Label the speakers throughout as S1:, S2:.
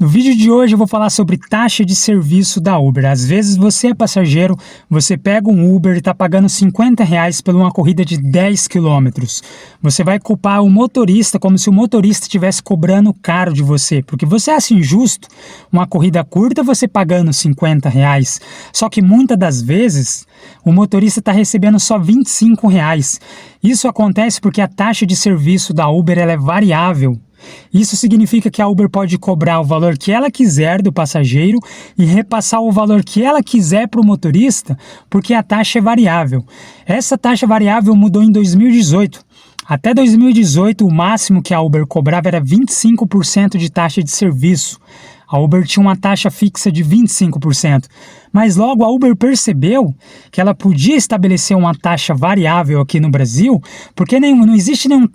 S1: No vídeo de hoje eu vou falar sobre taxa de serviço da Uber. Às vezes você é passageiro, você pega um Uber e está pagando R$50 por uma corrida de 10 quilômetros. Você vai culpar o motorista como se o motorista estivesse cobrando caro de você, porque você acha injusto uma corrida curta você pagando R$50. Só que muitas das vezes o motorista está recebendo só R$25. Isso acontece porque a taxa de serviço da Uber ela é variável. Isso significa que a Uber pode cobrar o valor que ela quiser do passageiro e repassar o valor que ela quiser para o motorista, porque a taxa é variável. Essa taxa variável mudou em 2018. Até 2018, o máximo que a Uber cobrava era 25% de taxa de serviço. A Uber tinha uma taxa fixa de 25%, mas logo a Uber percebeu que ela podia estabelecer uma taxa variável aqui no Brasil, porque não existe nenhum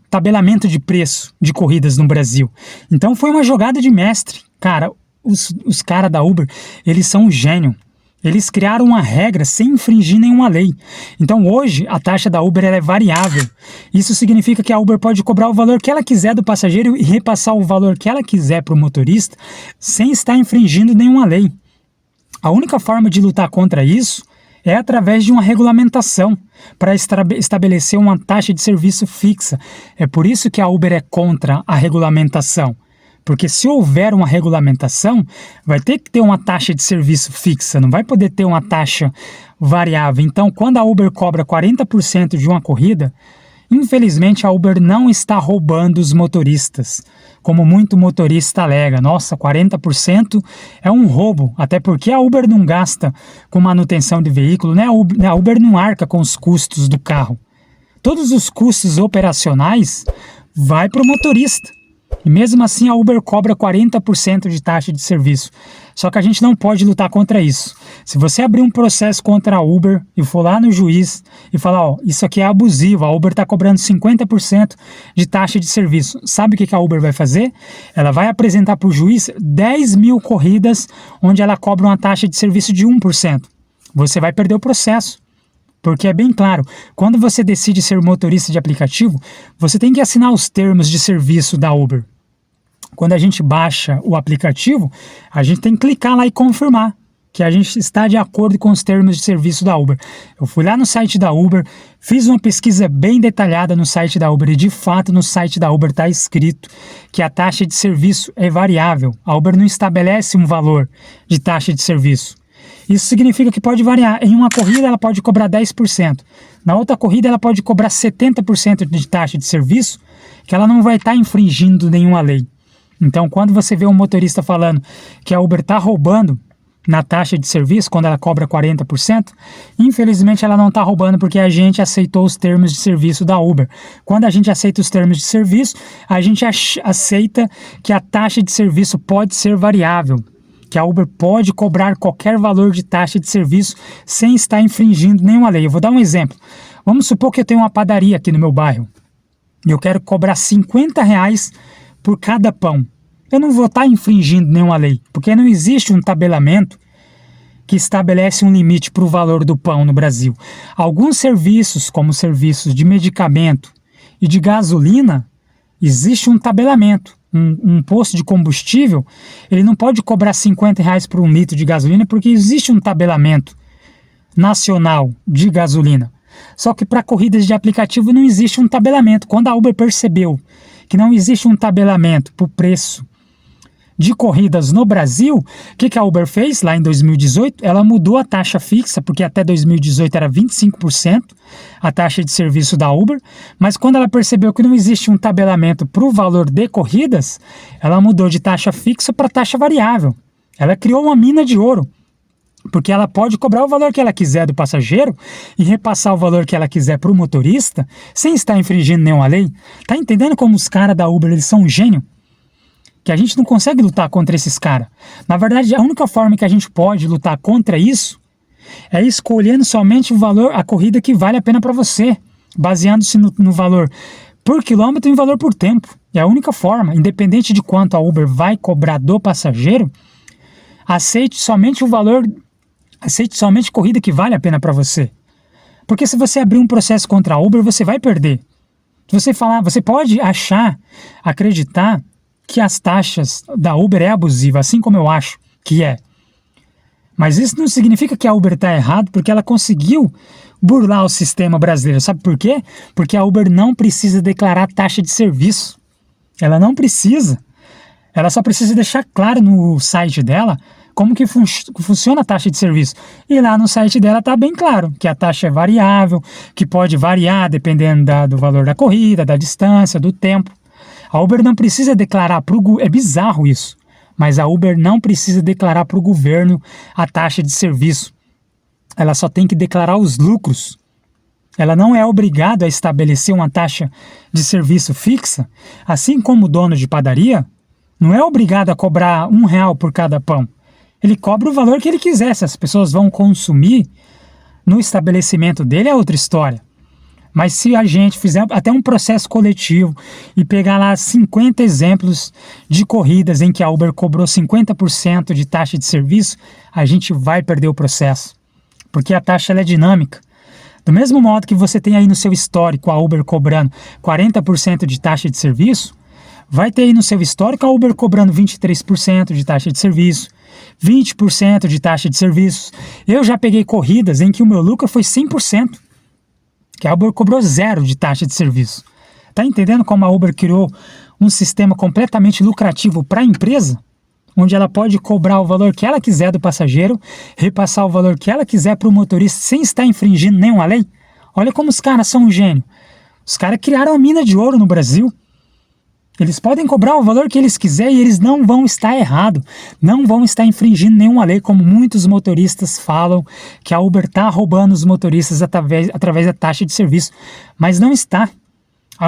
S1: tabelamento de preço de corridas no Brasil. Então foi uma jogada de mestre. Cara, os caras da Uber, eles são um gênio. Eles criaram uma regra sem infringir nenhuma lei. Então hoje a taxa da Uber ela é variável. Isso significa que a Uber pode cobrar o valor que ela quiser do passageiro e repassar o valor que ela quiser para o motorista sem estar infringindo nenhuma lei. A única forma de lutar contra isso é através de uma regulamentação para estabelecer uma taxa de serviço fixa. É por isso que a Uber é contra a regulamentação. Porque se houver uma regulamentação, vai ter que ter uma taxa de serviço fixa, não vai poder ter uma taxa variável. Então, quando a Uber cobra 40% de uma corrida, infelizmente a Uber não está roubando os motoristas, como muito motorista alega. Nossa, 40% é um roubo, até porque a Uber não gasta com manutenção de veículo, né? A Uber não arca com os custos do carro. Todos os custos operacionais vai para o motorista. E mesmo assim a Uber cobra 40% de taxa de serviço. Só que a gente não pode lutar contra isso. Se você abrir um processo contra a Uber e for lá no juiz e falar, ó, isso aqui é abusivo, a Uber está cobrando 50% de taxa de serviço. Sabe o que a Uber vai fazer? Ela vai apresentar para o juiz 10 mil corridas onde ela cobra uma taxa de serviço de 1%. Você vai perder o processo. Porque é bem claro, quando você decide ser motorista de aplicativo, você tem que assinar os termos de serviço da Uber. Quando a gente baixa o aplicativo, a gente tem que clicar lá e confirmar que a gente está de acordo com os termos de serviço da Uber. Eu fui lá no site da Uber, fiz uma pesquisa bem detalhada no site da Uber e de fato no site da Uber está escrito que a taxa de serviço é variável. A Uber não estabelece um valor de taxa de serviço. Isso significa que pode variar. Em uma corrida ela pode cobrar 10%. Na outra corrida ela pode cobrar 70% de taxa de serviço, que ela não vai estar infringindo nenhuma lei. Então quando você vê um motorista falando que a Uber está roubando na taxa de serviço, quando ela cobra 40%, infelizmente ela não está roubando porque a gente aceitou os termos de serviço da Uber. Quando a gente aceita os termos de serviço, a gente aceita que a taxa de serviço pode ser variável, que a Uber pode cobrar qualquer valor de taxa de serviço sem estar infringindo nenhuma lei. Eu vou dar um exemplo. Vamos supor que eu tenho uma padaria aqui no meu bairro e eu quero cobrar R$50 por cada pão. Eu não vou estar infringindo nenhuma lei, porque não existe um tabelamento que estabelece um limite para o valor do pão no Brasil. Alguns serviços, como serviços de medicamento e de gasolina, existe um tabelamento. Um posto de combustível, ele não pode cobrar R$50 por um litro de gasolina porque existe um tabelamento nacional de gasolina. Só que para corridas de aplicativo não existe um tabelamento. Quando a Uber percebeu que não existe um tabelamento para o preço de corridas no Brasil, o que a Uber fez lá em 2018? Ela mudou a taxa fixa, porque até 2018 era 25% a taxa de serviço da Uber, mas quando ela percebeu que não existe um tabelamento para o valor de corridas, ela mudou de taxa fixa para taxa variável. Ela criou uma mina de ouro, porque ela pode cobrar o valor que ela quiser do passageiro e repassar o valor que ela quiser para o motorista sem estar infringindo nenhuma lei. Tá entendendo como os caras da Uber eles são um gênio? Que a gente não consegue lutar contra esses caras. Na verdade, a única forma que a gente pode lutar contra isso é escolhendo somente o valor, a corrida que vale a pena para você, baseando-se no valor por quilômetro e valor por tempo. É a única forma, independente de quanto a Uber vai cobrar do passageiro, aceite somente o valor, aceite somente corrida que vale a pena para você. Porque se você abrir um processo contra a Uber, você vai perder. Se você falar, você pode achar, acreditar que as taxas da Uber é abusiva, assim como eu acho que é. Mas isso não significa que a Uber está errado, porque ela conseguiu burlar o sistema brasileiro. Sabe por quê? Porque a Uber não precisa declarar taxa de serviço. Ela não precisa. Ela só precisa deixar claro no site dela como que funciona a taxa de serviço. E lá no site dela está bem claro que a taxa é variável, que pode variar dependendo do valor da corrida, da distância, do tempo. A Uber não precisa declarar para o... É bizarro isso. Mas a Uber não precisa declarar para o governo a taxa de serviço. Ela só tem que declarar os lucros. Ela não é obrigada a estabelecer uma taxa de serviço fixa, assim como o dono de padaria não é obrigado a cobrar R$1 por cada pão. Ele cobra o valor que ele quiser. Se as pessoas vão consumir no estabelecimento dele é outra história. Mas se a gente fizer até um processo coletivo e pegar lá 50 exemplos de corridas em que a Uber cobrou 50% de taxa de serviço, a gente vai perder o processo. Porque a taxa ela é dinâmica. Do mesmo modo que você tem aí no seu histórico a Uber cobrando 40% de taxa de serviço, vai ter aí no seu histórico a Uber cobrando 23% de taxa de serviço, 20% de taxa de serviços. Eu já peguei corridas em que o meu lucro foi 100%. Que a Uber cobrou 0 de taxa de serviço. Tá entendendo como a Uber criou um sistema completamente lucrativo para a empresa? Onde ela pode cobrar o valor que ela quiser do passageiro, repassar o valor que ela quiser para o motorista sem estar infringindo nenhuma lei? Olha como os caras são um gênio. Os caras criaram a mina de ouro no Brasil. Eles podem cobrar o valor que eles quiserem e eles não vão estar errados, não vão estar infringindo nenhuma lei, como muitos motoristas falam que a Uber está roubando os motoristas através da taxa de serviço, mas não está.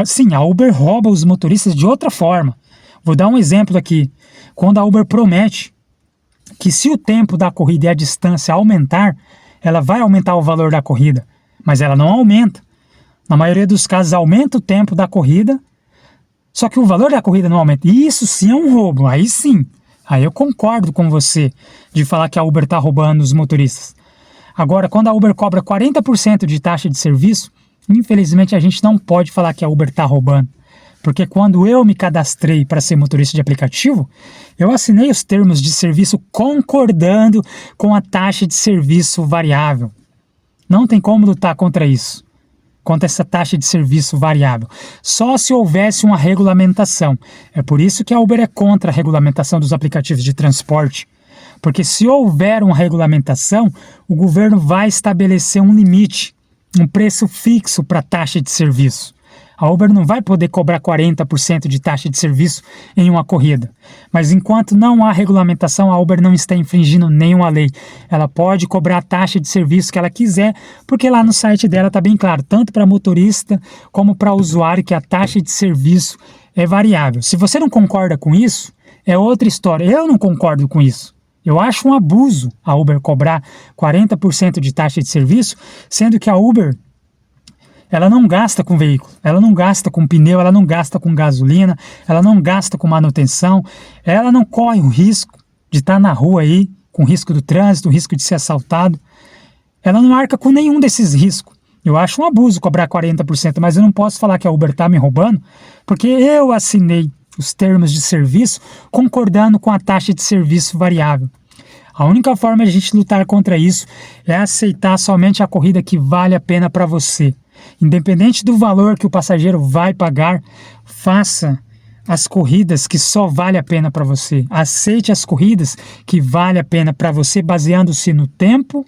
S1: Sim, a Uber rouba os motoristas de outra forma. Vou dar um exemplo aqui. Quando a Uber promete que se o tempo da corrida e a distância aumentar, ela vai aumentar o valor da corrida, mas ela não aumenta. Na maioria dos casos, aumenta o tempo da corrida, só que o valor da corrida não aumenta. E isso sim é um roubo. Aí sim. Aí eu concordo com você de falar que a Uber está roubando os motoristas. Agora, quando a Uber cobra 40% de taxa de serviço, infelizmente a gente não pode falar que a Uber está roubando. Porque quando eu me cadastrei para ser motorista de aplicativo, eu assinei os termos de serviço concordando com a taxa de serviço variável. Não tem como lutar contra isso. Contra essa taxa de serviço variável, só se houvesse uma regulamentação. É por isso que a Uber é contra a regulamentação dos aplicativos de transporte, porque se houver uma regulamentação, o governo vai estabelecer um limite, um preço fixo para a taxa de serviço. A Uber não vai poder cobrar 40% de taxa de serviço em uma corrida. Mas enquanto não há regulamentação, a Uber não está infringindo nenhuma lei. Ela pode cobrar a taxa de serviço que ela quiser, porque lá no site dela está bem claro, tanto para motorista como para usuário, que a taxa de serviço é variável. Se você não concorda com isso, é outra história. Eu não concordo com isso. Eu acho um abuso a Uber cobrar 40% de taxa de serviço, sendo que a Uber... ela não gasta com veículo, ela não gasta com pneu, ela não gasta com gasolina, ela não gasta com manutenção, ela não corre o risco de estar na rua aí, com risco do trânsito, risco de ser assaltado. Ela não arca com nenhum desses riscos. Eu acho um abuso cobrar 40%, mas eu não posso falar que a Uber está me roubando, porque eu assinei os termos de serviço concordando com a taxa de serviço variável. A única forma de a gente lutar contra isso é aceitar somente a corrida que vale a pena para você. Independente do valor que o passageiro vai pagar, faça as corridas que só vale a pena para você. Aceite as corridas que vale a pena para você, baseando-se no tempo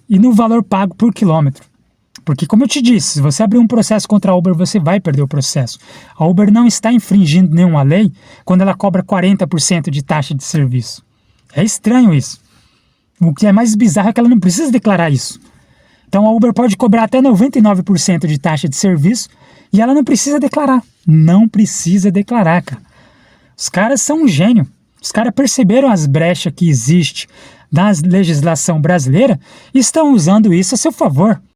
S1: e no valor pago por quilômetro. Porque, como eu te disse, se você abrir um processo contra a Uber, você vai perder o processo. A Uber não está infringindo nenhuma lei quando ela cobra 40% de taxa de serviço. É estranho isso. O que é mais bizarro é que ela não precisa declarar isso. Então a Uber pode cobrar até 99% de taxa de serviço e ela não precisa declarar. Não precisa declarar, cara. Os caras são um gênio. Os caras perceberam as brechas que existe da legislação brasileira e estão usando isso a seu favor.